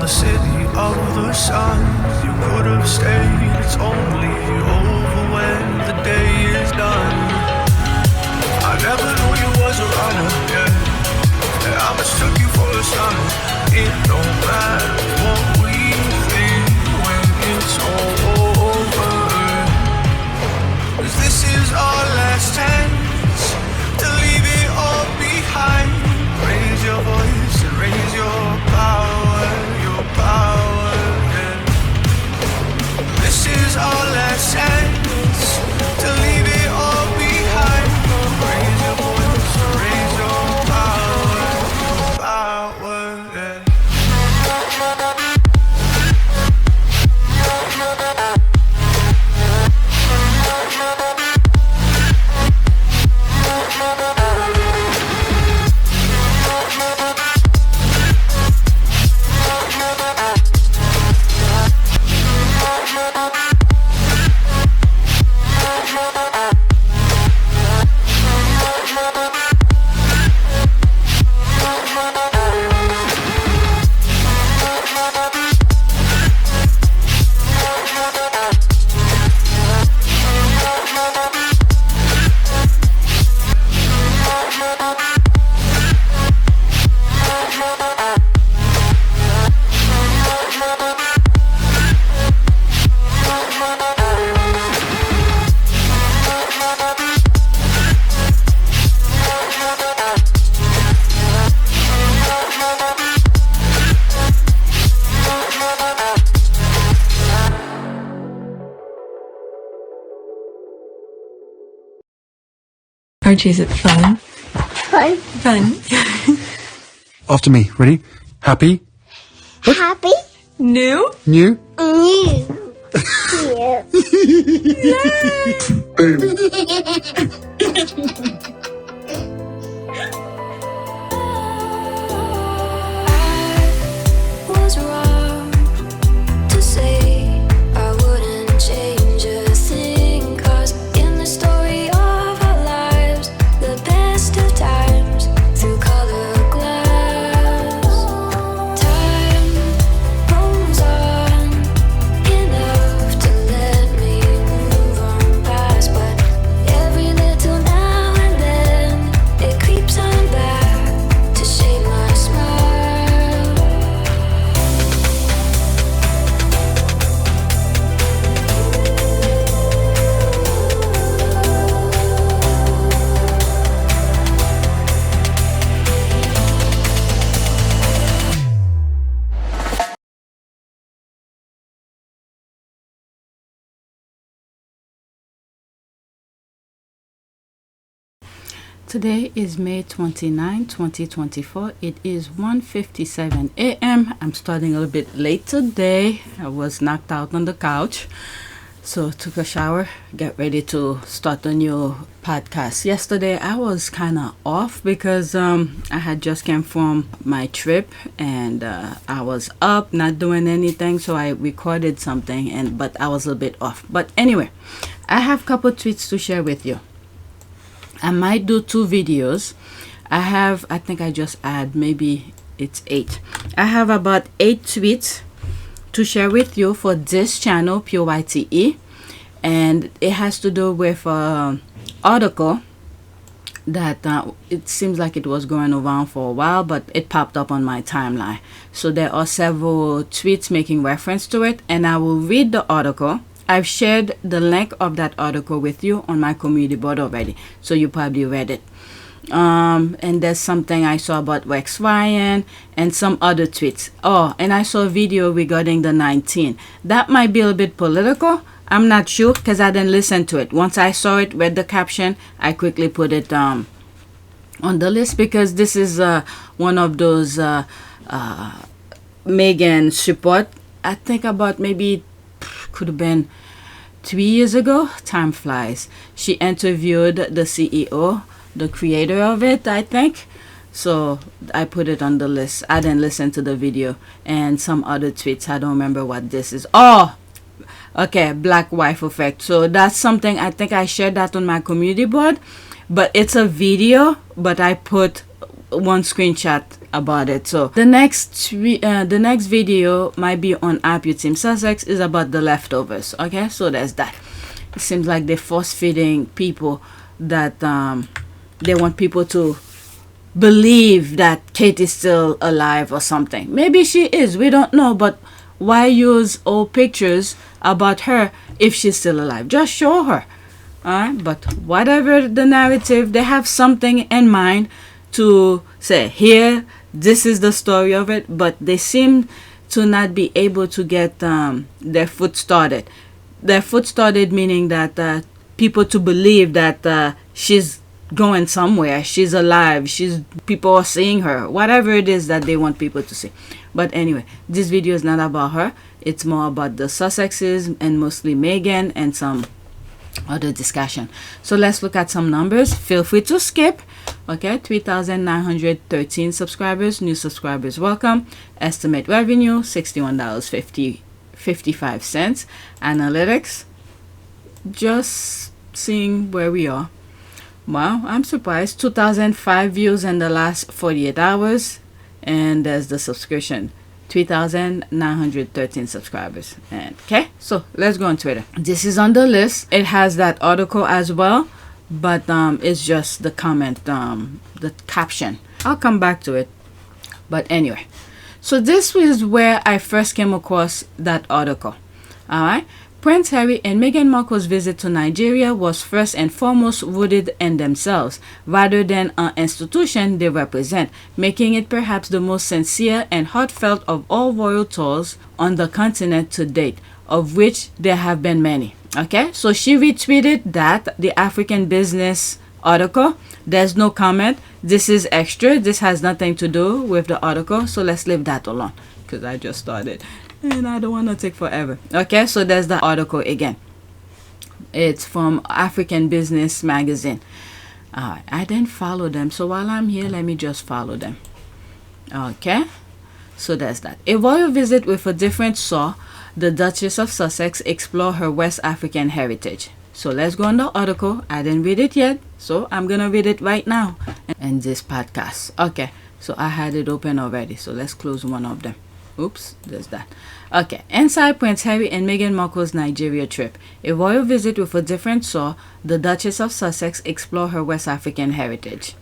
the city of the sun. You could have stayed, it's only over when the day is done. I never knew you was a runner, yeah. I mistook you for a son. It don't matter what we think when it's all over. 'Cause this is our last chance to leave it all behind. Raise your voice and raise your power, yeah. This is our last chance to leave it all behind. Raise your voice and raise your power, yeah. Archie, is it fun? Fun. Fun. After me. Ready? Happy? Happy. New? New? New. Was wrong to say I wouldn't change a thing, 'cause in the story of our lives, the best of times through color glass. Time moves on enough to let me move on past, but every little now and then it creeps on back to shape my smile. Today is May 29, 2024. It is 1:57 a.m. I'm starting a little bit late today. I was knocked out on the couch. So took a shower, get ready to start a new podcast. Yesterday I was kind of off because I had just came from my trip and I was up not doing anything, so I recorded something but I was a little bit off. But anyway, I have a couple tweets to share with you. I might do 2 videos. I think I just add, maybe it's 8. I have about 8 tweets to share with you for this channel, PYTE, and it has to do with article that it seems like it was going around for a while, but it popped up on my timeline. So there are several tweets making reference to it, and I will read the article. I've shared the link of that article with you on my community board already, so you probably read it. And there's something I saw about Rex Ryan and some other tweets. Oh, and I saw a video regarding the 19. That might be a little bit political. I'm not sure because I didn't listen to it. Once I saw it, read the caption, I quickly put it on the list because this is one of those Meghan support. I think about maybe could have been 3 years ago. Time flies. She interviewed the CEO, the creator of it, I think. So I put it on the list. I didn't listen to the video and some other tweets. I don't remember what this is. Oh, okay, Black Wife Effect. So that's something, I think I shared that on my community board, but it's a video, but I put one screenshot about it. So the next video might be on INVICTUS Sussex, is about the leftovers. Okay, so there's that. It seems like they're force feeding people that they want people to believe that Kate is still alive or something. Maybe she is, we don't know, but why use old pictures about her if she's still alive? Just show her. Alright, but whatever the narrative, they have something in mind to say, here, this is the story of it, but they seem to not be able to get their foot started. Their foot started meaning that people to believe that she's going somewhere, she's alive, people are seeing her, whatever it is that they want people to see. But anyway, this video is not about her. It's more about the Sussexes and mostly Meghan and some other discussion. So let's look at some numbers. Feel free to skip. Okay, 3,913 subscribers. New subscribers welcome. Estimate revenue $61.55. Analytics, just seeing where we are. Wow, I'm surprised. 2,005 views in the last 48 hours. And there's the subscription. 3,913 subscribers. And okay, so let's go on Twitter. This is on the list. It has that article as well, but it's just the comment, the caption. I'll come back to it. But anyway, so this was where I first came across that article. All right. Prince Harry and Meghan Markle's visit to Nigeria was first and foremost rooted in themselves, rather than an institution they represent, making it perhaps the most sincere and heartfelt of all royal tours on the continent to date, of which there have been many. Okay, so she retweeted that, the African Business article. There's no comment. This is extra. This has nothing to do with the article, so let's leave that alone, because I just started. And I don't want to take forever. Okay, so there's the article again. It's from African Business Magazine. I didn't follow them, so while I'm here, let me just follow them. Okay, so there's that. A royal visit with a different saw the Duchess of Sussex explore her West African heritage. So let's go on the article. I didn't read it yet, so I'm gonna read it right now in this podcast. Okay, so I had it open already, so let's close one of them. Oops, there's that. Okay, inside Prince Harry and Meghan Markle's Nigeria trip. A royal visit with a different saw the Duchess of Sussex explore her West African heritage.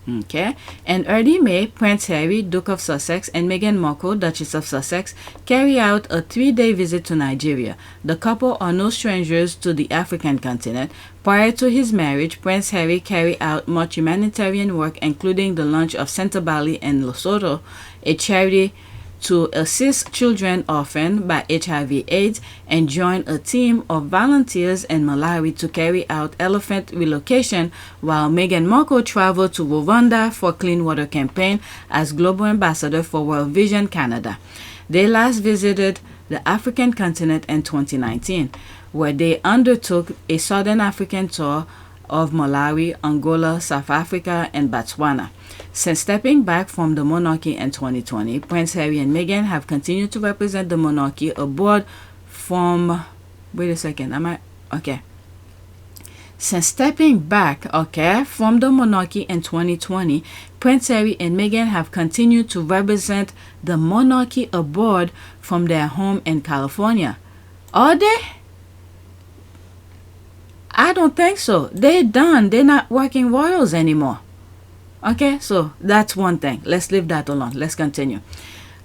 Okay, in early May, Prince Harry, Duke of Sussex, and Meghan Markle, Duchess of Sussex, carry out a 3-day visit to Nigeria. The couple are no strangers to the African continent. Prior to his marriage, Prince Harry carried out much humanitarian work, including the launch of Santa Bali in Lesotho, a charity to assist children orphaned by HIV/AIDS, and joined a team of volunteers in Malawi to carry out elephant relocation, while Meghan Markle traveled to Rwanda for Clean Water Campaign as Global Ambassador for World Vision Canada. They last visited the African continent in 2019, where they undertook a Southern African tour of Malawi, Angola, South Africa, and Botswana. Since stepping back from the monarchy in 2020, Prince Harry and Meghan have continued to represent the monarchy abroad from... Wait a second, okay. Since stepping back, from the monarchy in 2020, Prince Harry and Meghan have continued to represent the monarchy abroad from their home in California. Are they? I don't think so. They're done. They're not working royals anymore. Okay, so that's one thing. Let's leave that alone. Let's continue.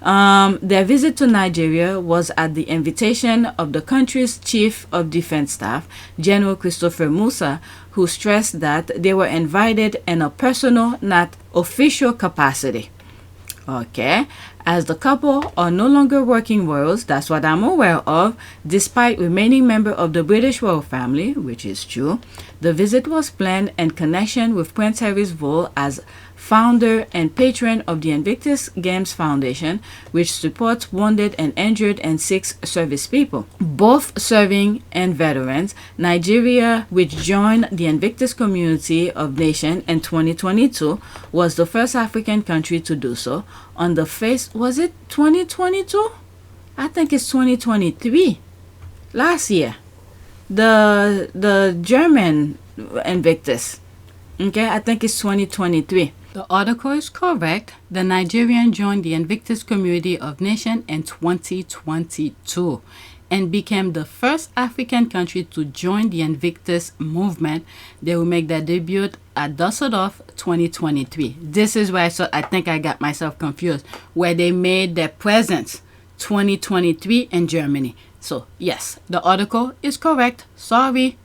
Their visit to Nigeria was at the invitation of the country's Chief of Defense Staff, General Christopher Musa, who stressed that they were invited in a personal, not official capacity. Okay, as the couple are no longer working royals, that's what I'm aware of, despite remaining member of the British royal family, which is true. The visit was planned in connection with Prince Harry's role as founder and patron of the INVICTUS Games Foundation, which supports wounded and injured and sick service people, both serving and veterans. Nigeria, which joined the INVICTUS community of nations in 2022, was the first African country to do so. On the face, was it 2022? I think it's 2023. Last year, the German INVICTUS. Okay, I think it's 2023. The article is correct. The Nigerian joined the Invictus Community of Nations in 2022 and became the first African country to join the Invictus movement. They will make their debut at Düsseldorf 2023. This is where I think I got myself confused, where they made their presence 2023 in Germany. So yes, the article is correct. Sorry.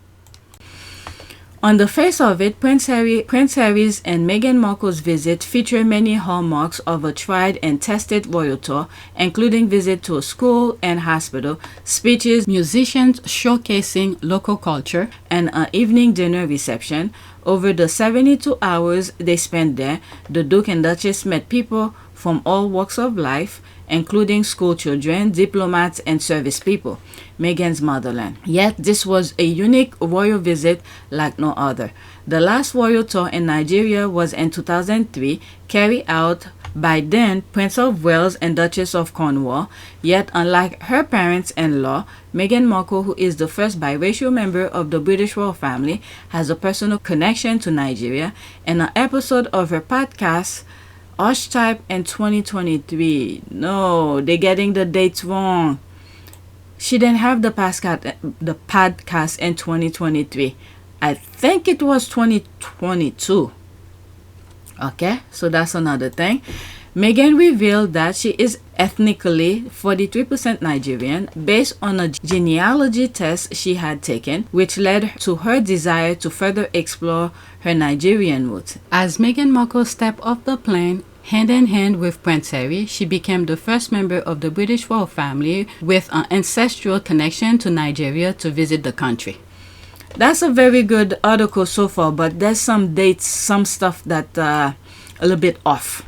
On the face of it, Prince Harry's and Meghan Markle's visit feature many hallmarks of a tried and tested royal tour, including visit to a school and hospital, speeches, musicians showcasing local culture, and an evening dinner reception. Over the 72 hours they spent there, the Duke and Duchess met people from all walks of life, including school children, diplomats, and service people, Meghan's motherland. Yet this was a unique royal visit like no other. The last royal tour in Nigeria was in 2003, carried out by then Prince of Wales and Duchess of Cornwall. Yet unlike her parents-in-law, Meghan Markle, who is the first biracial member of the British royal family, has a personal connection to Nigeria. In an episode of her podcast, Archetype in 2023. No, they're getting the dates wrong. She didn't have the podcast in 2023. I think it was 2022. Okay, so that's another thing. Meghan revealed that she is ethnically 43% Nigerian based on a genealogy test she had taken, which led to her desire to further explore her Nigerian roots. As Meghan Markle stepped off the plane, hand in hand with Prince Harry, she became the first member of the British royal family with an ancestral connection to Nigeria to visit the country. That's a very good article so far, but there's some dates, some stuff that a little bit off.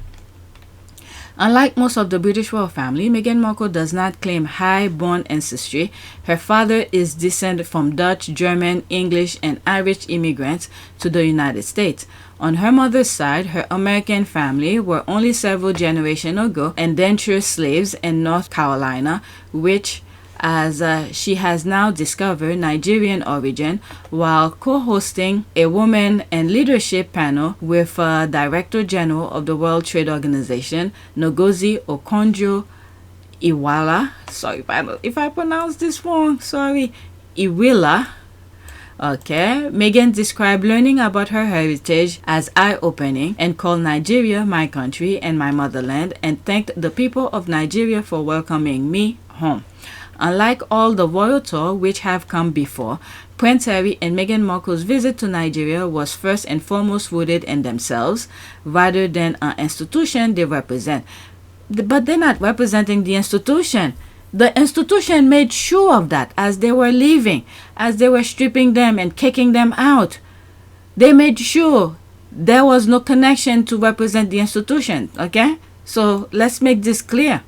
Unlike most of the British royal family, Meghan Markle does not claim high-born ancestry. Her father is descended from Dutch, German, English, and Irish immigrants to the United States. On her mother's side, her American family were only several generations ago indentured slaves in North Carolina, which, as she has now discovered, Nigerian origin, while co-hosting a woman in leadership panel with Director General of the World Trade Organization, Ngozi Okonjo-Iweala. Sorry if I pronounce this wrong. Sorry, Iweala. Okay, Meghan described learning about her heritage as eye-opening and called Nigeria my country and my motherland, and thanked the people of Nigeria for welcoming me home. Unlike all the royal tour which have come before, Prince Harry and Meghan Markle's visit to Nigeria was first and foremost rooted in themselves rather than an institution they represent. But they're not representing the institution. The institution made sure of that as they were leaving, as they were stripping them and kicking them out. They made sure there was no connection to represent the institution, okay? So let's make this clear.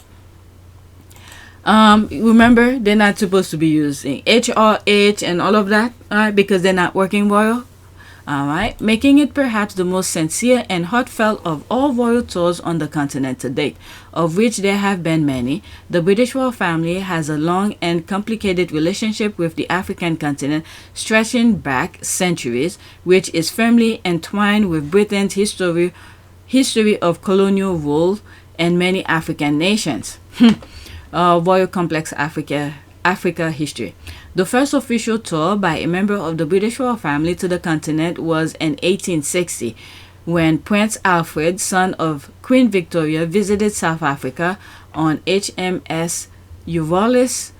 Remember, they're not supposed to be using HRH and all of that, because they're not working royal. Alright, making it perhaps the most sincere and heartfelt of all royal tours on the continent to date, of which there have been many. The British royal family has a long and complicated relationship with the African continent, stretching back centuries, which is firmly entwined with Britain's history of colonial rule in many African nations. Royal Complex Africa history. The first official tour by a member of the British royal family to the continent was in 1860, when Prince Alfred, son of Queen Victoria, visited South Africa on HMS Euryalus.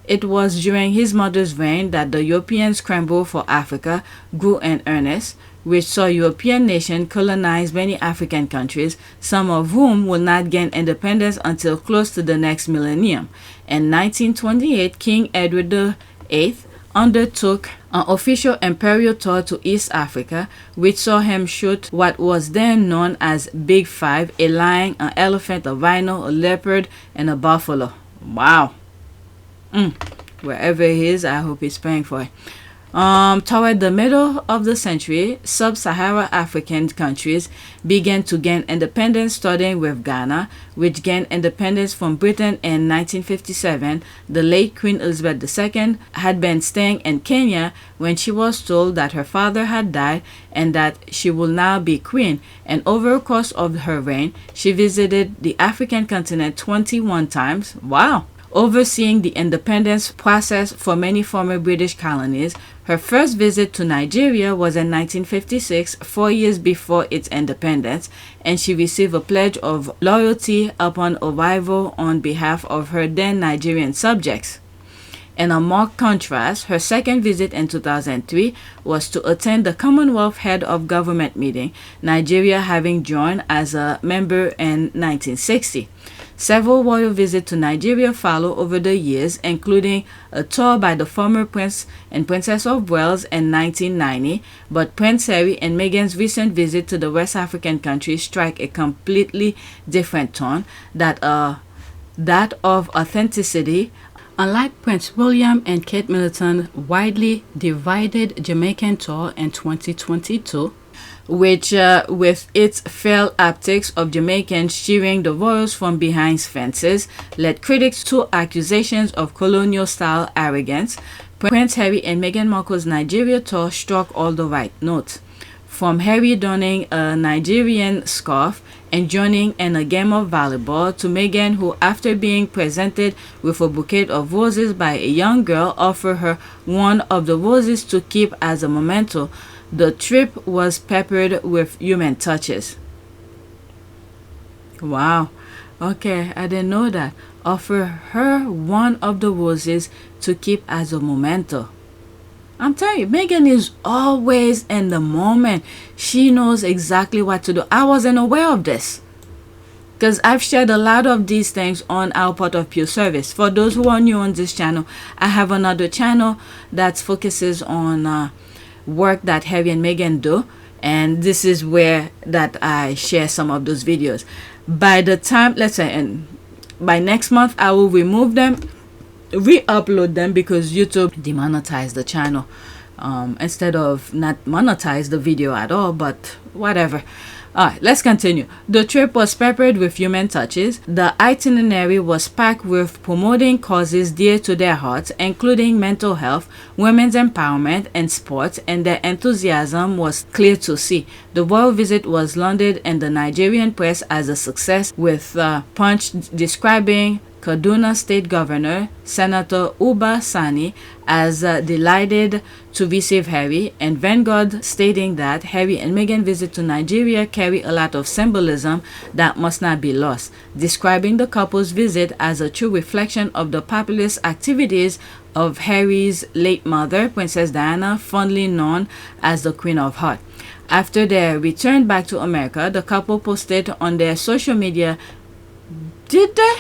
It was during his mother's reign that the European scramble for Africa grew in earnest, which saw European nations colonize many African countries, some of whom will not gain independence until close to the next millennium. In 1928, King Edward VIII undertook an official imperial tour to East Africa, which saw him shoot what was then known as Big Five: a lion, an elephant, a rhino, a leopard, and a buffalo. Wow. Wherever he is, I hope he's paying for it. Toward the middle of the century, sub-Sahara African countries began to gain independence, starting with Ghana, which gained independence from Britain in 1957. The late Queen Elizabeth II had been staying in Kenya when she was told that her father had died and that she will now be queen. And over the course of her reign, she visited the African continent 21 times. Wow! Overseeing the independence process for many former British colonies. Her first visit to Nigeria was in 1956, 4 years before its independence, and she received a pledge of loyalty upon arrival on behalf of her then Nigerian subjects. In a marked contrast, her second visit in 2003 was to attend the Commonwealth Head of Government meeting, Nigeria having joined as a member in 1960. Several royal visits to Nigeria follow over the years, including a tour by the former Prince and Princess of Wales in 1990, but Prince Harry and Meghan's recent visit to the West African country strike a completely different tone, that of authenticity. Unlike Prince William and Kate Middleton's widely divided Jamaican tour in 2022, which with its failed optics of Jamaicans cheering the royals from behind fences, led critics to accusations of colonial-style arrogance, Prince Harry and Meghan Markle's Nigeria tour struck all the right notes. From Harry donning a Nigerian scarf and joining in a game of volleyball, to Meghan, who after being presented with a bouquet of roses by a young girl, offered her one of the roses to keep as a memento. The trip was peppered with human touches. Wow. Okay, I didn't know that. Offer her one of the roses to keep as a memento. I'm telling you, Meghan is always in the moment. She knows exactly what to do. I wasn't aware of this, because I've shared a lot of these things on our Part of Pure Service. For those who are new on this channel, I have another channel that focuses on work that Harry and Meghan do, and this is where that I share some of those videos. By the time, let's say, and by next month, I will remove them, re-upload them, because YouTube demonetized the channel instead of not monetize the video at all, but whatever. Alright, let's continue. The trip was peppered with human touches. The itinerary was packed with promoting causes dear to their hearts, including mental health, women's empowerment, and sports, and their enthusiasm was clear to see. The royal visit was lauded in the Nigerian press as a success, with Punch describing Kaduna State Governor Senator Uba Sani as delighted to receive Harry, and Vanguard stating that Harry and Meghan visit to Nigeria carry a lot of symbolism that must not be lost, describing the couple's visit as a true reflection of the populist activities of Harry's late mother, Princess Diana, fondly known as the Queen of Hearts. After their return back to America, the couple posted on their social media. Did they?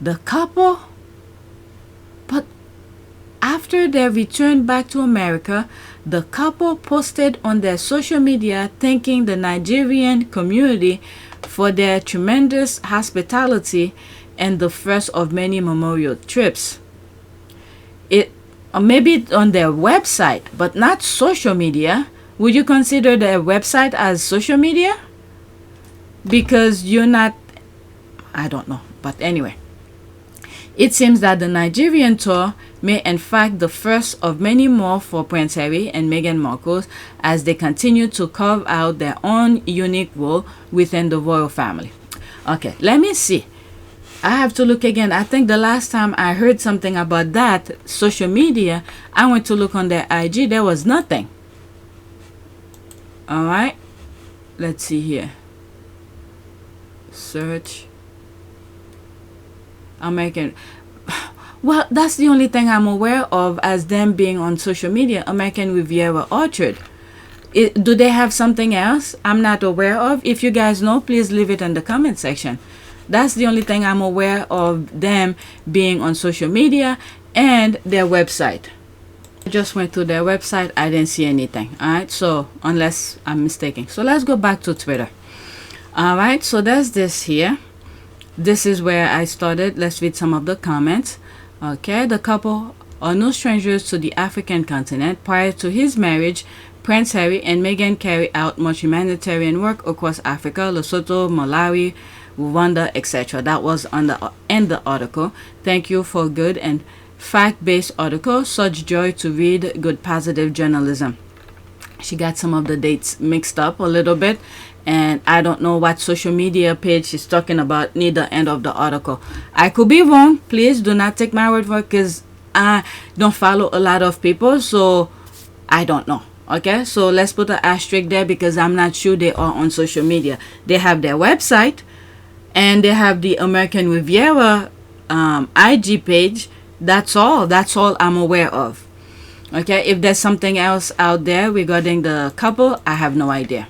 The couple? But after their return back to America, the couple posted on their social media thanking the Nigerian community for their tremendous hospitality and the first of many memorial trips. It maybe on their website, but not social media. Would you consider their website as social media? Because you're not, I don't know, but anyway. It seems that the Nigerian tour may in fact the first of many more for Prince Harry and Meghan Markle as they continue to carve out their own unique role within the royal family. Okay, let me see. I have to look again. I think the last time I heard something about that, social media, I went to look on their IG. There was nothing. Alright, let's see here. Search. American. Well, that's the only thing I'm aware of as them being on social media. American Riviera Orchard. Do they have something else I'm not aware of? If you guys know, please leave it in the comment section. That's the only thing I'm aware of them being on social media, and their website. I just went to their website. I didn't see anything. Alright, so unless I'm mistaken. So let's go back to Twitter. Alright, so there's this here. This is where I started. Let's read some of the comments. Okay, the couple are no strangers to the African continent. Prior to his marriage, Prince Harry and Meghan carry out much humanitarian work across Africa, Lesotho, Malawi, Rwanda, etc. That was on the end the article. Thank you for good and fact-based article. Such joy to read good positive journalism. She got some of the dates mixed up a little bit, and I don't know what social media page she's talking about near the end of the article. I could be wrong. Please do not take my word for it, because I don't follow a lot of people, so I don't know. Okay, so let's put an asterisk there, because I'm not sure they are on social media. They have their website, and they have the American Riviera IG page. That's all I'm aware of. Okay, if there's something else out there regarding the couple, I have no idea.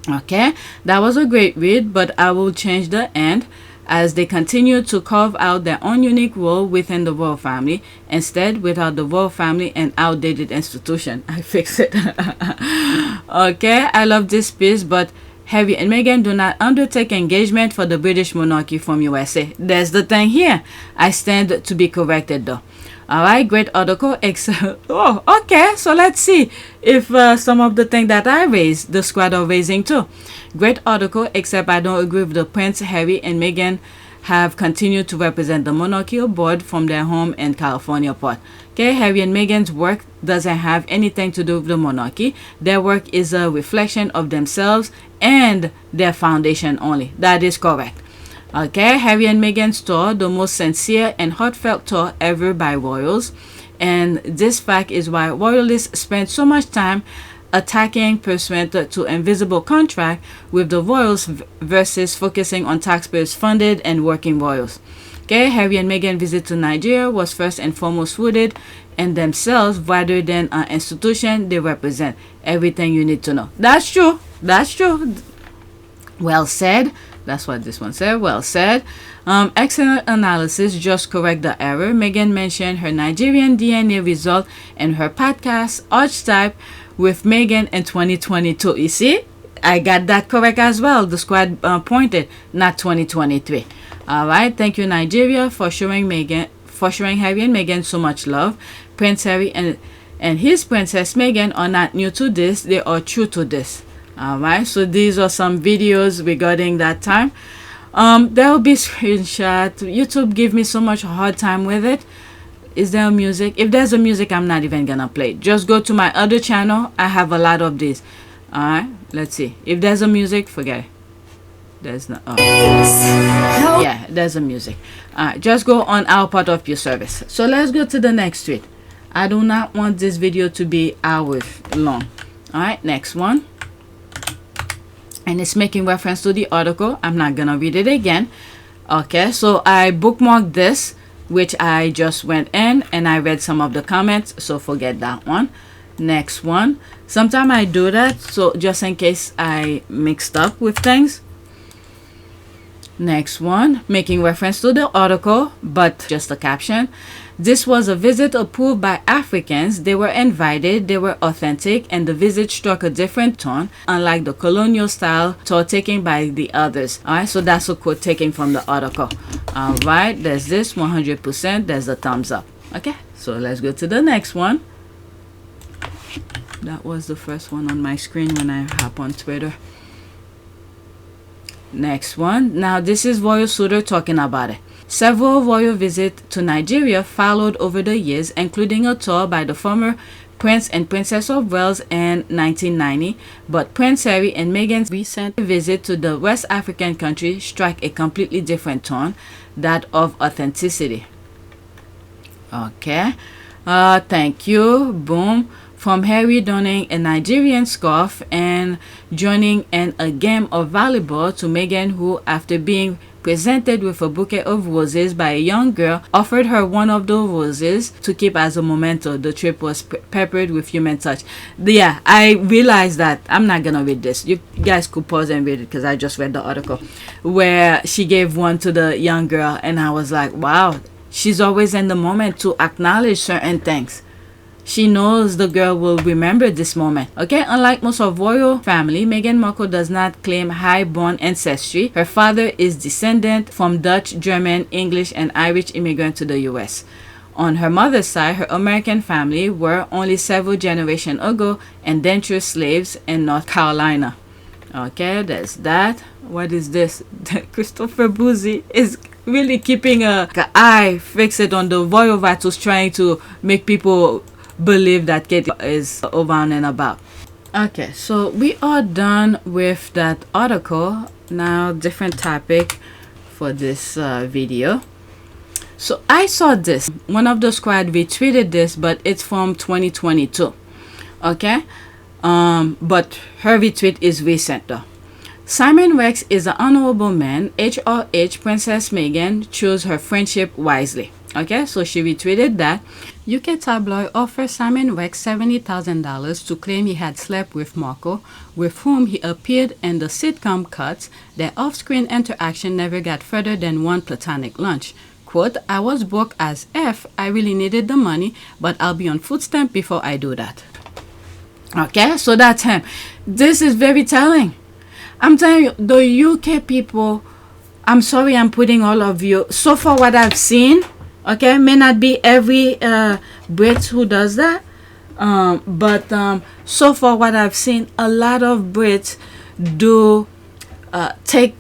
Okay, that was a great read, but I will change the end as they continue to carve out their own unique role within the royal family. Instead, without the royal family and outdated institution. I fix it. Okay, I love this piece, but Harry and Meghan do not undertake engagement for the British monarchy from USA. There's the thing here. I stand to be corrected though. Alright, great article. Oh, okay. So let's see if some of the things that I raised, the squad are raising too. Great article, except I don't agree with the Prince Harry and Meghan have continued to represent the monarchy board from their home in California part. Okay, Harry and Meghan's work doesn't have anything to do with the monarchy. Their work is a reflection of themselves and their foundation only. That is correct. Okay, Harry and Meghan's tour, the most sincere and heartfelt tour ever by royals. And this fact is why royalists spend so much time attacking pursuant to invisible contract with the royals versus focusing on taxpayers funded and working royals. Okay, Harry and Meghan visit to Nigeria was first and foremost rooted in themselves rather than an institution they represent. Everything you need to know. That's true. That's true. Well said. That's what this one said. Well said. Excellent analysis. Just correct the error. Meghan mentioned her Nigerian DNA result in her podcast Archetype with Meghan in 2022. You see, I got that correct as well. The squad pointed, not 2023. All right. Thank you, Nigeria, for showing Harry and Meghan so much love. Prince Harry and his Princess Meghan are not new to this. They are true to this. All right. So these are some videos regarding that time. There will be screenshot. YouTube give me so much hard time with it. Is there music? If there's a music, I'm not even gonna play it. Just go to my other channel. I have a lot of these. All right. Let's see. If there's a music, forget it. There's no. Yeah, there's a music. All right. Just go on our part of your service. So let's go to the next tweet. I do not want this video to be hours long. All right. Next one. And it's making reference to the article. I'm not gonna read it again. Okay, so I bookmarked this, which I just went in and I read some of the comments, so forget that one. Next one. Sometimes I do that, so just in case I mixed up with things. Next one, making reference to the article, but just a caption. This was a visit approved by Africans. They were invited, they were authentic, and the visit struck a different tone, unlike the colonial style tour taken by the others. Alright, so that's a quote taken from the article. Alright, there's this 100%, there's a thumbs up. Okay, so let's go to the next one. That was the first one on my screen when I hop on Twitter. Next one. Now this is Royal Suitor talking about it. Several royal visits to Nigeria followed over the years, including a tour by the former Prince and Princess of Wales in 1990, but Prince Harry and Meghan's recent visit to the West African country struck a completely different tone, that of authenticity. Okay, thank you. Boom. From Harry donning a Nigerian scarf and joining in a game of volleyball to Meghan, who, after being presented with a bouquet of roses by a young girl, offered her one of the roses to keep as a memento. The trip was peppered with human touch. Yeah, I realized that. I'm not gonna read this. You guys could pause and read it because I just read the article where she gave one to the young girl, and I was like, wow, she's always in the moment to acknowledge certain things. She knows the girl will remember this moment. Okay, unlike most of royal family, Meghan Markle does not claim high-born ancestry. Her father is descendant from Dutch, German, English, and Irish immigrant to the US. On her mother's side, her American family were only several generations ago indentured slaves in North Carolina. Okay, there's that. What is this? Christopher Boozy is really keeping an eye fixed on the royal vitals, trying to make people believe that Kate is around and about. Okay, so we are done with that article. Now, different topic for this video. So I saw this. One of the squad retweeted this, but it's from 2022. Okay, but her retweet is recent though. Simon Rex is an honorable man. HRH Princess Meghan chose her friendship wisely. Okay, so she retweeted that. UK tabloid offered Simon Rex $70,000 to claim he had slept with Markle, with whom he appeared in the sitcom Cuts. Their off-screen interaction never got further than one platonic lunch. Quote, I was broke as F. I really needed the money, but I'll be on food stamp before I do that. Okay, so that's him. This is very telling. I'm telling you, the UK people, I'm sorry I'm putting all of you, so far what I've seen, okay, may not be every Brit who does that, but so far what I've seen, a lot of Brits do take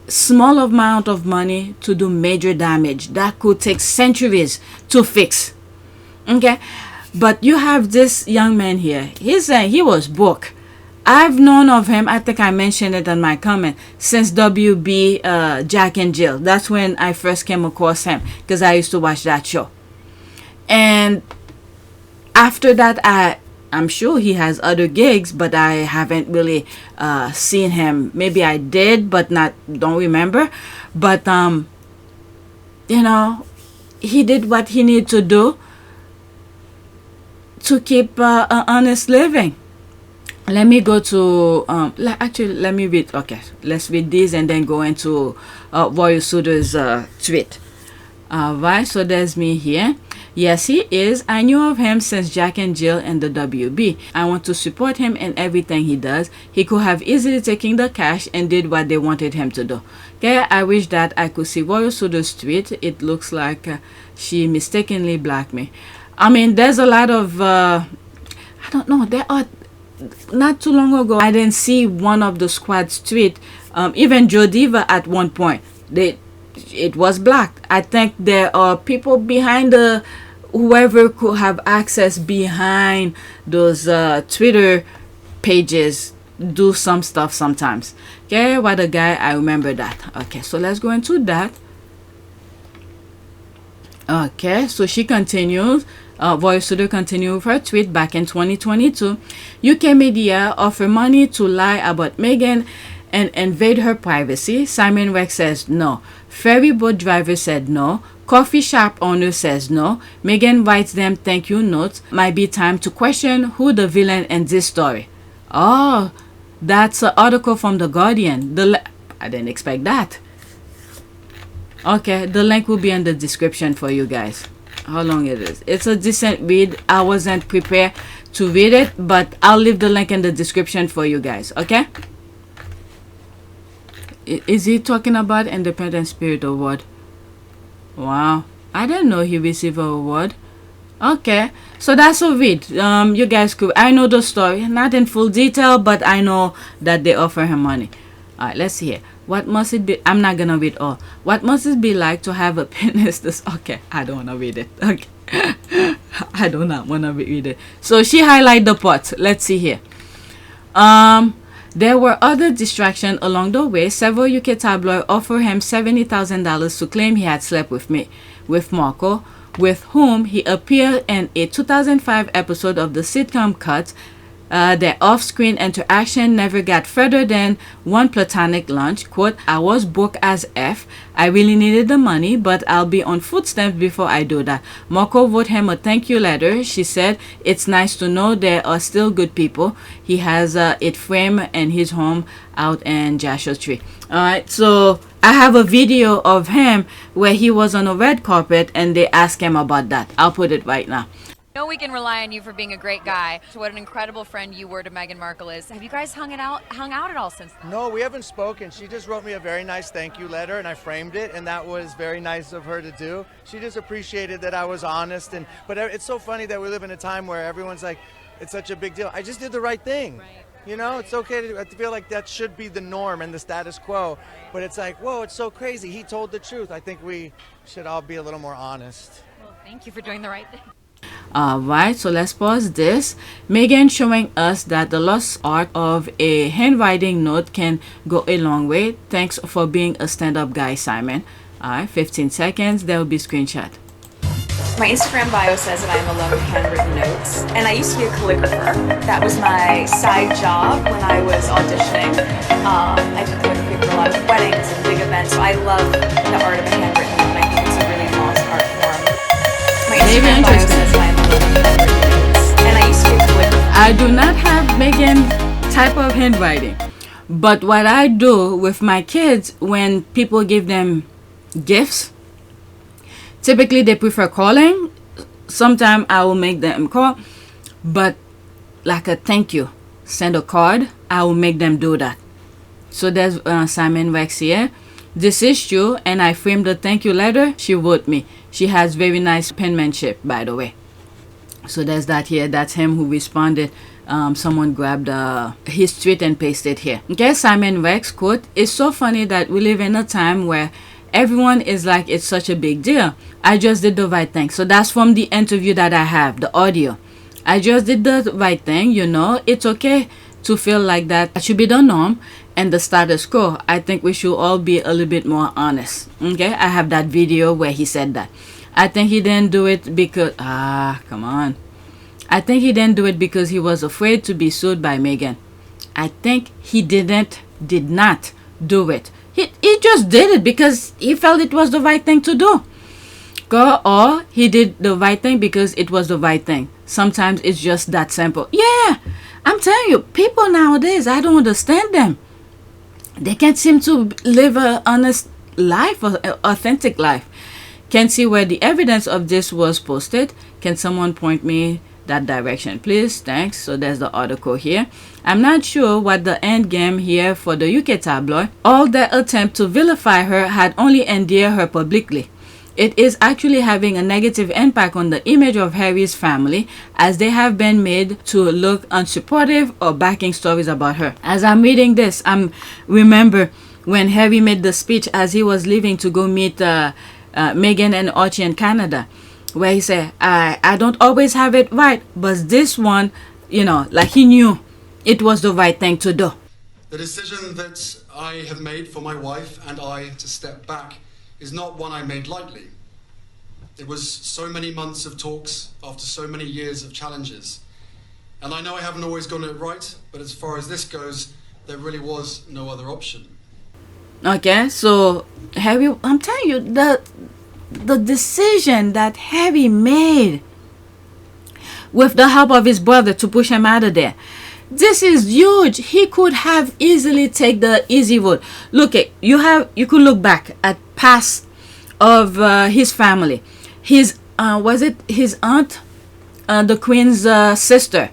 small amount of money to do major damage that could take centuries to fix. Okay, but you have this young man here. He's saying he was broke. I've known of him, I think I mentioned it in my comment, since WB Jack and Jill. That's when I first came across him, because I used to watch that show. And after that, I'm sure he has other gigs, but I haven't really seen him. Maybe I did, but don't remember. But you know, he did what he needed to do to keep an honest living. Let me go to actually let me read. Okay, let's read these and then go into Royal Suitor's tweet. Alright, so there's me here. Yes, he is. I knew of him since Jack and Jill and the WB. I want to support him in everything he does. He could have easily taken the cash and did what they wanted him to do. Okay, I wish that I could see Royal Suitor's tweet. It looks like she mistakenly blocked me. I mean, there's a lot of I don't know. There are. Not too long ago, I didn't see one of the squad's tweet. Even Jodiva at one point, it was blocked. I think there are people behind whoever could have access behind those Twitter pages do some stuff sometimes. Okay, what a guy, I remember that. Okay, so let's go into that. Okay, so she continues. Voice Studio continued with her tweet back in 2022. UK media offer money to lie about Meghan and invade her privacy. Simon Rex says no. Ferry boat driver said no. Coffee shop owner says no. Meghan writes them thank you notes. Might be time to question who the villain in this story. Oh, that's an article from The Guardian. I didn't expect that. Okay, the link will be in the description for you guys. How long it is? It's a decent read. I wasn't prepared to read it, but I'll leave the link in the description for you guys. Okay? Is he talking about Independent Spirit Award? Wow, I didn't know he received an award. Okay, so that's a read. You guys could. I know the story, not in full detail, but I know that they offer him money. All right, let's see here. What must it be? I'm not gonna read all. What must it be like to have a penis this? Okay, I don't wanna read it. Okay, I do not wanna read it. So she highlighted the part. Let's see here. There were other distractions along the way. Several UK tabloids offered him $70,000 to claim he had slept with Markle, with whom he appeared in a 2005 episode of the sitcom Cuts. Their off-screen interaction never got further than one platonic lunch. Quote, I was broke as F. I really needed the money, but I'll be on food stamps before I do that. Marco wrote him a thank you letter. She said, it's nice to know there are still good people. He has it framed in his home out in Joshua Tree. Alright, so I have a video of him where he was on a red carpet and they asked him about that. I'll put it right now. know we can rely on you for being a great guy. So what an incredible friend you were to Meghan Markle is. Have you guys hung out at all since then? No, we haven't spoken. She just wrote me a very nice thank you letter, and I framed it, and that was very nice of her to do. She just appreciated that I was honest, but it's so funny that we live in a time where everyone's like, it's such a big deal. I just did the right thing. Right. You know, it's okay to feel like that should be the norm and the status quo, but it's like, whoa, it's so crazy. He told the truth. I think we should all be a little more honest. Well, thank you for doing the right thing. Alright, so let's pause this. Meghan showing us that the lost art of a handwriting note can go a long way. Thanks for being a stand-up guy, Simon. Alright, 15 seconds, there will be screenshot. My Instagram bio says that I'm a lover of handwritten notes, and I used to be a calligrapher. That was my side job when I was auditioning. I did calligraphy for a lot of weddings and big events, so I love the art of a handwritten note, and I think it's a really lost art form. My Instagram bio says that I'm a lover of handwritten notes, and I used to be a calligrapher. I do not have Meghan's type of handwriting, but what I do with my kids when people give them gifts, typically they prefer calling. Sometimes I will make them call, but like a thank you, send a card, I will make them do that. So there's Simon Rex here. This is true, and I framed the thank you letter she wrote me. She has very nice penmanship, by the way. So there's that here. That's him who responded. Someone grabbed his tweet and pasted here. Okay, Simon Rex quote, "It's so funny that we live in a time where everyone is like it's such a big deal. I just did the right thing." So that's from the interview that I have, the audio. I just did the right thing, you know. It's okay to feel like that. That should be the norm and the status quo. I think we should all be a little bit more honest. Okay, I have that video where he said that. I think he didn't do it because come on. I think he didn't do it because he was afraid to be sued by Meghan. I think he did not do it. He just did it because he felt it was the right thing to do. Or he did the right thing because it was the right thing. Sometimes it's just that simple. Yeah, I'm telling you, people nowadays, I don't understand them. They can't seem to live an honest life, or authentic life. Can't see where the evidence of this was posted. Can someone point me that direction, please? Thanks. So there's the article here. I'm not sure what the end game here for the UK tabloid. All their attempt to vilify her had only endeared her publicly. It is actually having a negative impact on the image of Harry's family, as they have been made to look unsupportive or backing stories about her. As I'm reading this, remember when Harry made the speech as he was leaving to go meet Meghan and Archie in Canada, where he said, I don't always have it right, but this one, you know, like he knew it was the right thing to do. The decision that I have made for my wife and I to step back is not one I made lightly. It was so many months of talks after so many years of challenges. And I know I haven't always gotten it right, but as far as this goes, there really was no other option. Okay, so Harry, I'm telling you, the decision that Harry made with the help of his brother to push him out of there, this is huge. He could have easily taken the easy road. Look, you could look back at past of his family. His was it his aunt, the Queen's sister,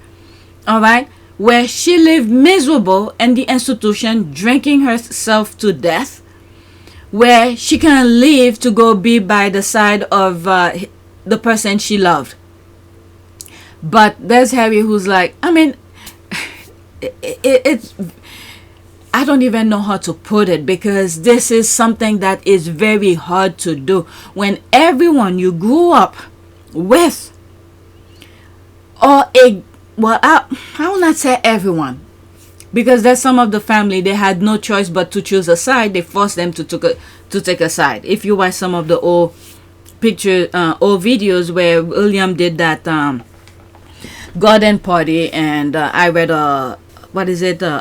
all right, where she lived miserable in the institution, drinking herself to death, where she can't leave to go be by the side of the person she loved. But there's Harry, who's like, I mean, it's I don't even know how to put it, because this is something that is very hard to do when everyone you grew up with, or I will not say everyone, because there's some of the family, they had no choice but to choose a side. They forced them to take a side. If you watch some of the old videos where William did that garden party, and I read a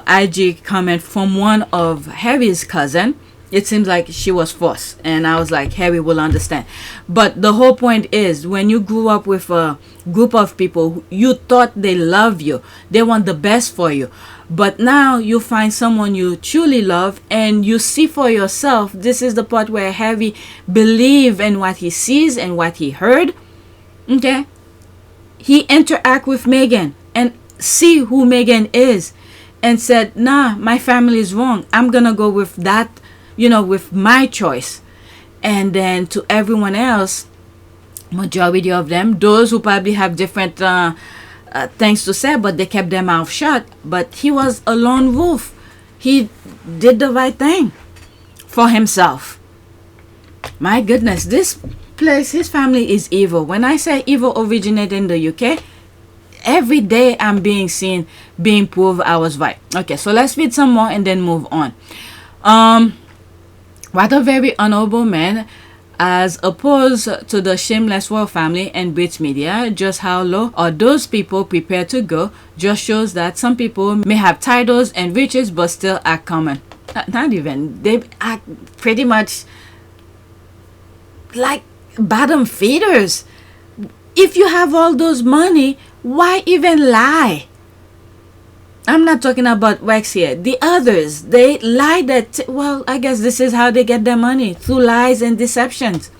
IG comment from one of Harry's cousin. It seems like she was forced, and I was like, Harry will understand. But the whole point is, when you grew up with a group of people, you thought they love you, they want the best for you, but now you find someone you truly love and you see for yourself. This is the part where Harry believed in what he sees and what he heard. Okay, he interact with Meghan and see who Meghan is and said, nah, my family is wrong. I'm gonna go with that, with my choice. And then to everyone else, majority of them, those who probably have different things to say, but they kept their mouth shut. But he was a lone wolf. He did the right thing for himself. My goodness, this place, his family is evil. When I say evil originated in the UK, every day I'm being proved I was right. Okay, so let's read some more and then move on. What a very honorable man, as opposed to the shameless royal family and British media. Just how low are those people prepared to go just shows that some people may have titles and riches but still act common. Not even. They act pretty much like bottom feeders. If you have all those money, why even lie? I'm not talking about Rex here. The others, they lie that, well, I guess this is how they get their money, through lies and deceptions.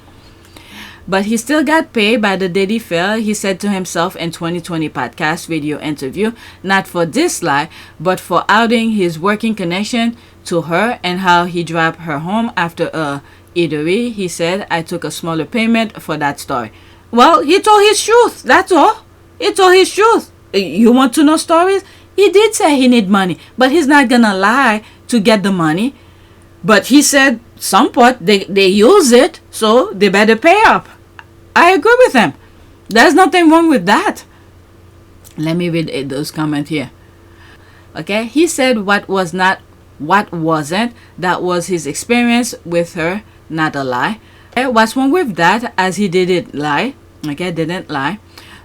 But he still got paid by the Daily Fair, he said to himself in 2020 podcast radio interview, not for this lie, but for outing his working connection to her and how he dropped her home after a eatery. He said, I took a smaller payment for that story. Well, he told his truth, that's all. He told his truth. You want to know stories? He did say he need money, but he's not gonna lie to get the money. But he said some part they use it, so they better pay up. I agree with him. There's nothing wrong with that. Let me read those comments here. Okay, he said what wasn't, that was his experience with her, not a lie. Okay, what's wrong with that, as he didn't lie. Okay, didn't lie.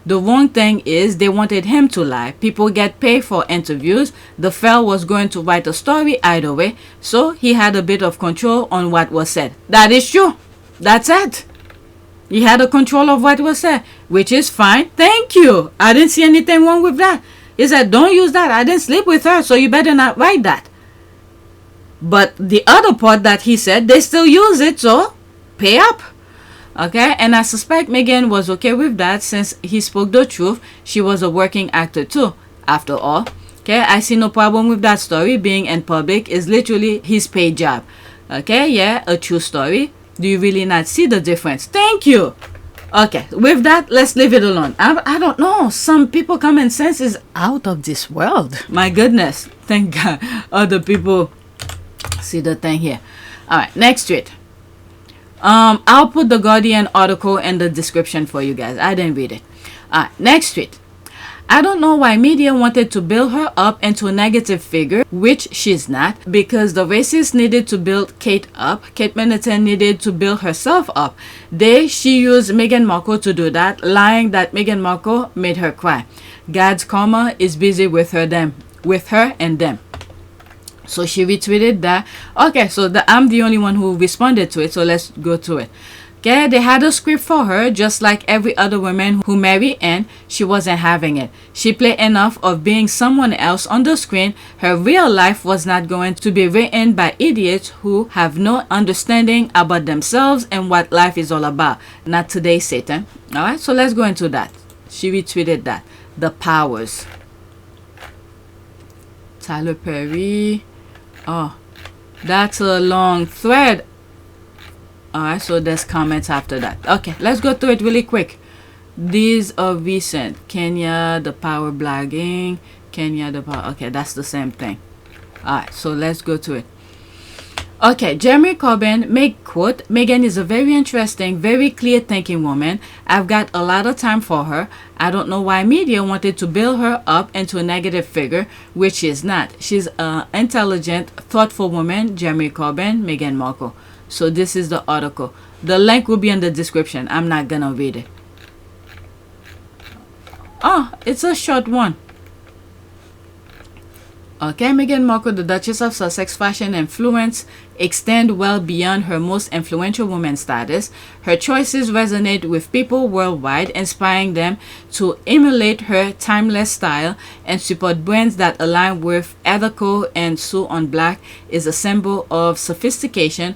The wrong thing is they wanted him to lie. People get paid for interviews. The Fair was going to write a story either way, so he had a bit of control on what was said. That is true. That's it. He had a control of what was said, which is fine. Thank you. I didn't see anything wrong with that. He said, don't use that. I didn't sleep with her, so you better not write that. But the other part that he said, they still use it, so pay up. Okay, and I suspect Meghan was okay with that since he spoke the truth. She was a working actor too, after all. Okay, I see no problem with that story. Being in public is literally his paid job. Okay, yeah, a true story. Do you really not see the difference? Thank you. Okay, with that, let's leave it alone. I don't know. Some people common sense is out of this world. My goodness. Thank God other people see the thing here. All right, next tweet. I'll put the Guardian article in the description for you guys. I didn't read it. Next tweet. I don't know why media wanted to build her up into a negative figure, which she's not, because the racists needed to build Kate up. Kate Middleton needed to build herself up. She used Meghan Markle to do that, lying that Meghan Markle made her cry. God's karma is busy with her and them. So she retweeted that. Okay, so I'm the only one who responded to it, so let's go to it. Okay, they had a script for her, just like every other woman who married in. She wasn't having it. She played enough of being someone else on the screen. Her real life was not going to be written by idiots who have no understanding about themselves and what life is all about. Not today, Satan. Alright, so let's go into that. She retweeted that. The powers. Tyler Perry. Oh, that's a long thread. Alright, so there's comments after that. Okay, let's go through it really quick. These are recent. Kenya, the power blogging. Kenya, the power. Okay, that's the same thing. Alright, so let's go to it. Okay, Jeremy Corbyn, quote, Meghan is a very interesting, very clear thinking woman. I've got a lot of time for her. I don't know why media wanted to build her up into a negative figure, which she's not. She's an intelligent, thoughtful woman, Jeremy Corbyn, Meghan Markle. So this is the article. The link will be in the description. I'm not gonna read it. Oh, it's a short one. Okay, Meghan Markle, the Duchess of Sussex fashion influence extend well beyond her most influential woman status. Her choices resonate with people worldwide, inspiring them to emulate her timeless style and support brands that align with ethical, and Sue on Black is a symbol of sophistication,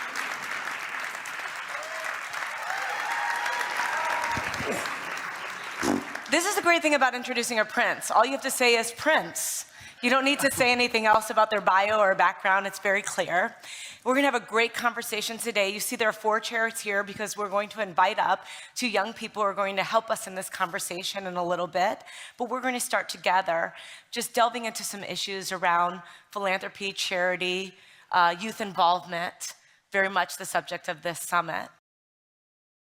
This is the great thing about introducing a prince. All you have to say is Prince. You don't need to say anything else about their bio or background. It's very clear. We're going to have a great conversation today. You see there are 4 chairs here because we're going to invite up 2 young people who are going to help us in this conversation in a little bit. But we're going to start together, just delving into some issues around philanthropy, charity, youth involvement, very much the subject of this summit.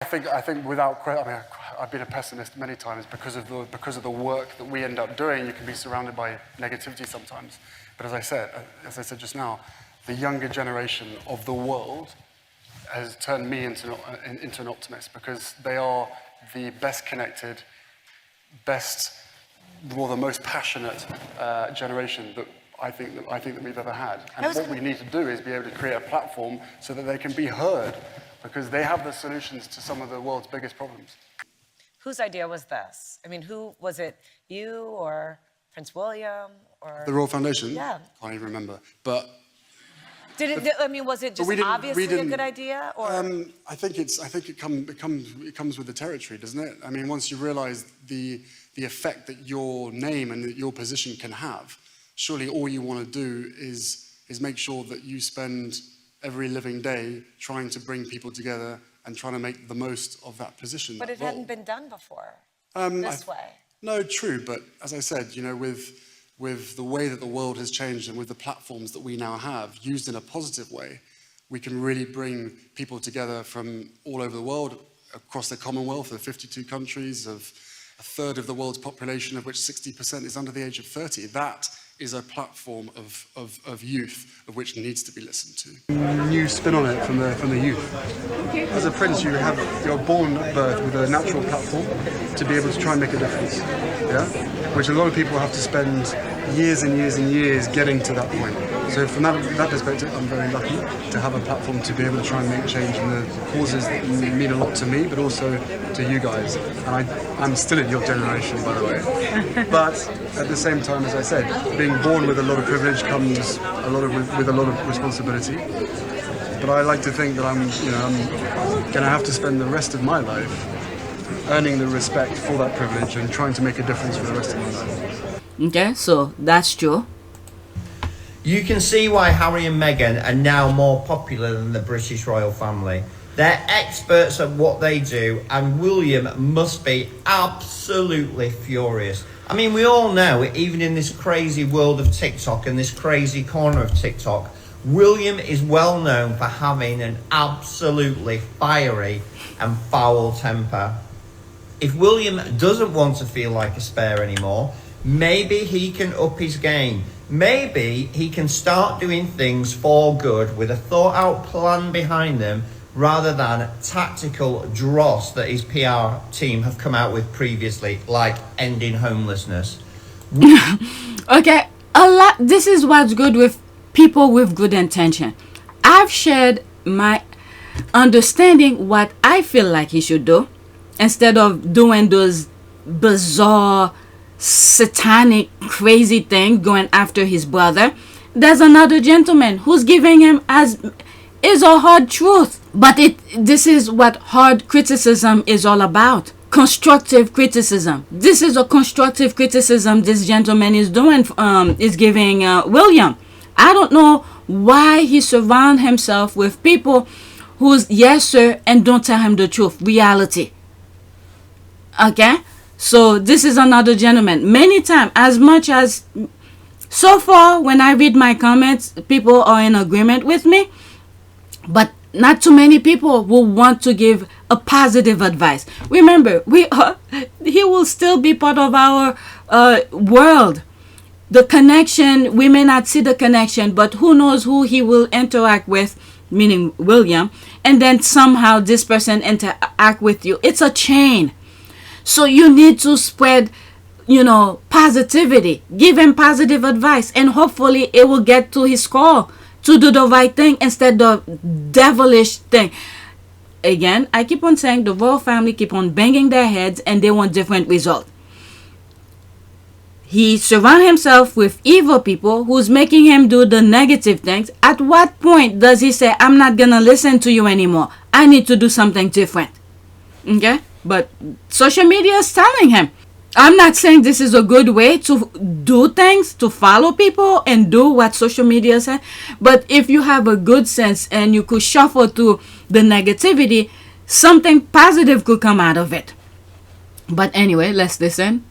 I think without question, I mean, I've been a pessimist many times because of the work that we end up doing. You can be surrounded by negativity sometimes. But as I said just now, the younger generation of the world has turned me into an optimist because they are the best connected, the most passionate generation that I think that we've ever had. And what we need to do is be able to create a platform so that they can be heard, because they have the solutions to some of the world's biggest problems. Whose idea was this? I mean, who was it? You or Prince William or The Royal Foundation? Yeah. Can't even remember. But was it just obviously a good idea, or? I think it comes with the territory, doesn't it? I mean, once you realise the effect that your name and your position can have, surely all you want to do is make sure that you spend every living day trying to bring people together and trying to make the most of that position. But it hadn't been done before this way. No, true. But as I said, you know, with the way that the world has changed and with the platforms that we now have, used in a positive way, we can really bring people together from all over the world, across the Commonwealth of 52 countries, of a third of the world's population, of which 60% is under the age of 30. That is a platform of youth, of which needs to be listened to. New spin on it from the youth. As a prince, you're born at birth with a natural platform to be able to try and make a difference. Yeah, which a lot of people have to spend years and years and years getting to that point. So from that perspective, I'm very lucky to have a platform to be able to try and make change in the causes that mean a lot to me, but also to you guys. And I'm still in your generation, by the way. But at the same time, as I said, being born with a lot of privilege comes with a lot of responsibility. But I like to think that I'm going to have to spend the rest of my life earning the respect for that privilege and trying to make a difference for the rest of my life. Okay, so that's true. You can see why Harry and Meghan are now more popular than the British royal family. They're experts at what they do, and William must be absolutely furious. I mean, we all know, even in this crazy world of TikTok and this crazy corner of TikTok, William is well known for having an absolutely fiery and foul temper. If William doesn't want to feel like a spare anymore, maybe he can up his game. Maybe he can start doing things for good with a thought out plan behind them, rather than tactical dross that his PR team have come out with previously, like ending homelessness. Okay, this is what's good with people with good intention. I've shared my understanding what I feel like he should do, instead of doing those bizarre, satanic, crazy thing going after his brother. There's another gentleman who's giving him is a hard truth, but this is what hard criticism is all about. Constructive criticism. This is a constructive criticism this gentleman is doing, is giving William. I don't know why he surrounds himself with people who's yes sir and don't tell him the truth, reality. Okay, so this is another gentleman. Many times, as much as so far when I read my comments, people are in agreement with me, but not too many people will want to give a positive advice. Remember, he will still be part of our world. The connection, we may not see the connection, but who knows who he will interact with, meaning William, and then somehow this person interact with you. It's a chain. So you need to spread, positivity. Give him positive advice, and hopefully it will get to his call to do the right thing instead of devilish thing. Again, I keep on saying the royal family keep on banging their heads and they want different results. He surrounds himself with evil people who's making him do the negative things. At what point does he say, I'm not gonna listen to you anymore, I need to do something different? Okay, but social media is telling him I'm not saying this is a good way to do things, to follow people and do what social media says. But if you have a good sense and you could shuffle through the negativity, something positive could come out of it. But anyway, let's listen.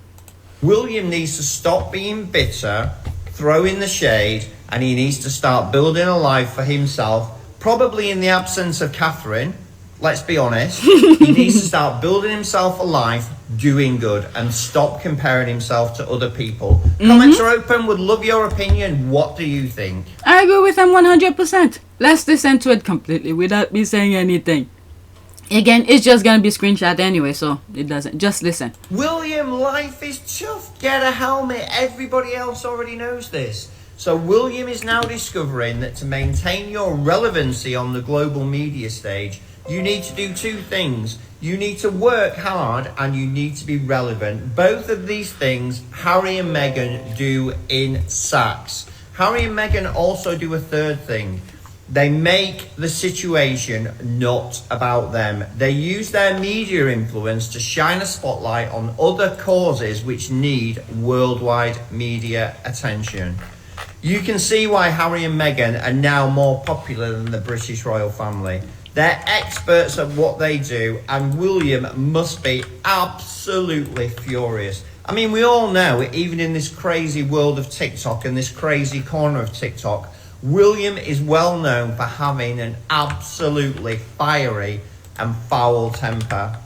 William needs to stop being bitter, throw in the shade, and he needs to start building a life for himself, probably in the absence of Catherine. Let's be honest. He needs to start building himself a life, doing good, and stop comparing himself to other people. Comments are open. Would love your opinion. What do you think? I agree with him 100%. Let's listen to it completely without me saying anything. Again, it's just going to be screenshot anyway, so it doesn't. Just listen. William, life is tough. Get a helmet. Everybody else already knows this. So William is now discovering that to maintain your relevancy on the global media stage, you need to do two things. You need to work hard and you need to be relevant. Both of these things Harry and Meghan do in sacks. Harry and Meghan also do a third thing. They make the situation not about them. They use their media influence to shine a spotlight on other causes which need worldwide media attention. You can see why Harry and Meghan are now more popular than the British royal family. They're experts at what they do, and William must be absolutely furious. I mean, we all know, even in this crazy world of TikTok and this crazy corner of TikTok, William is well known for having an absolutely fiery and foul temper.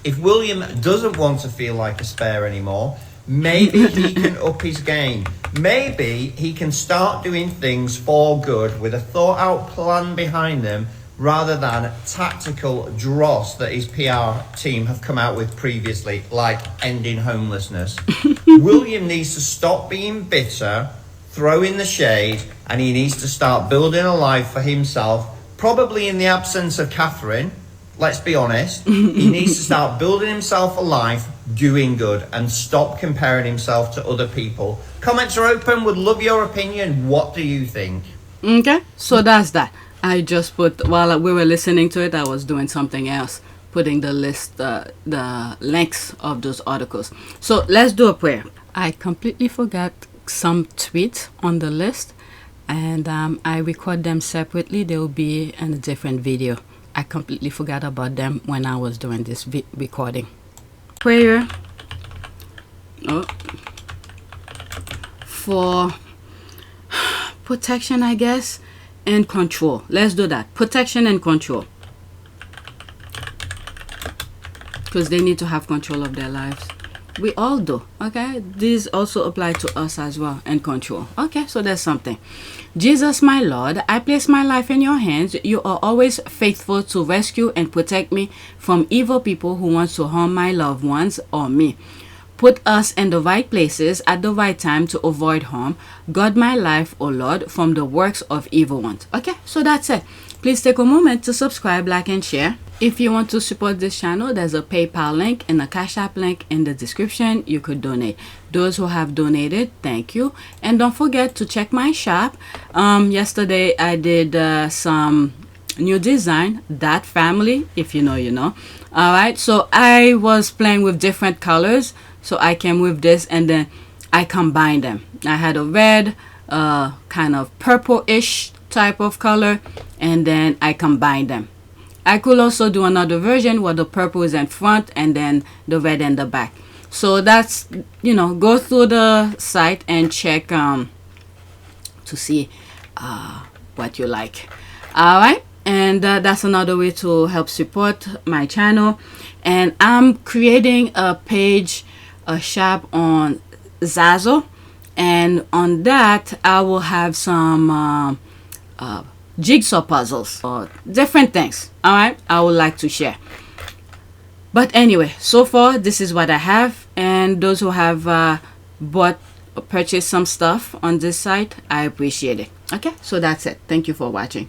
If William doesn't want to feel like a spare anymore, maybe he can up his game. Maybe he can start doing things for good with a thought out plan behind them, rather than tactical dross that his PR team have come out with previously, like ending homelessness. William needs to stop being bitter, throw in the shade, and he needs to start building a life for himself, probably in the absence of Catherine. Let's be honest. He needs to start building himself a life, doing good, and stop comparing himself to other people. Comments are open. Would love your opinion. What do you think? Okay, so that's that. I just put, while we were listening to it, I was doing something else, putting the list, the links of those articles. So let's do a prayer. I completely forgot some tweets on the list, and I record them separately. They will be in a different video. I completely forgot about them when I was doing this recording. Prayer for protection, I guess, and control. Let's do that. Protection and control, because they need to have control of their lives. We all do. Okay, these also apply to us as well. And control. Okay, so there's something. Jesus, my Lord, I place my life in your hands. You are always faithful to rescue and protect me from evil people who want to harm my loved ones or me. Put us in the right places at the right time to avoid harm. Guard my life, O Lord, from the works of evil ones. Okay, so that's it. Please take a moment to subscribe, like, and share. If you want to support this channel, there's a PayPal link and a Cash App link in the description. You could donate. Those who have donated, thank you. And don't forget to check my shop. Yesterday I did some new design, that family, if you know, you know. All right, so I was playing with different colors. So I came with this and then I combined them. I had a red, kind of purple-ish type of color, and then I combined them. I could also do another version where the purple is in front and then the red in the back. So that's, you know, go through the site and check to see what you like. All right, and that's another way to help support my channel. And I'm creating a page, a shop on Zazzle, and on that I will have some jigsaw puzzles or different things. All right, I would like to share. But anyway, so far this is what I have, and those who have bought or purchased some stuff on this site, I appreciate it. Okay, so that's it. Thank you for watching.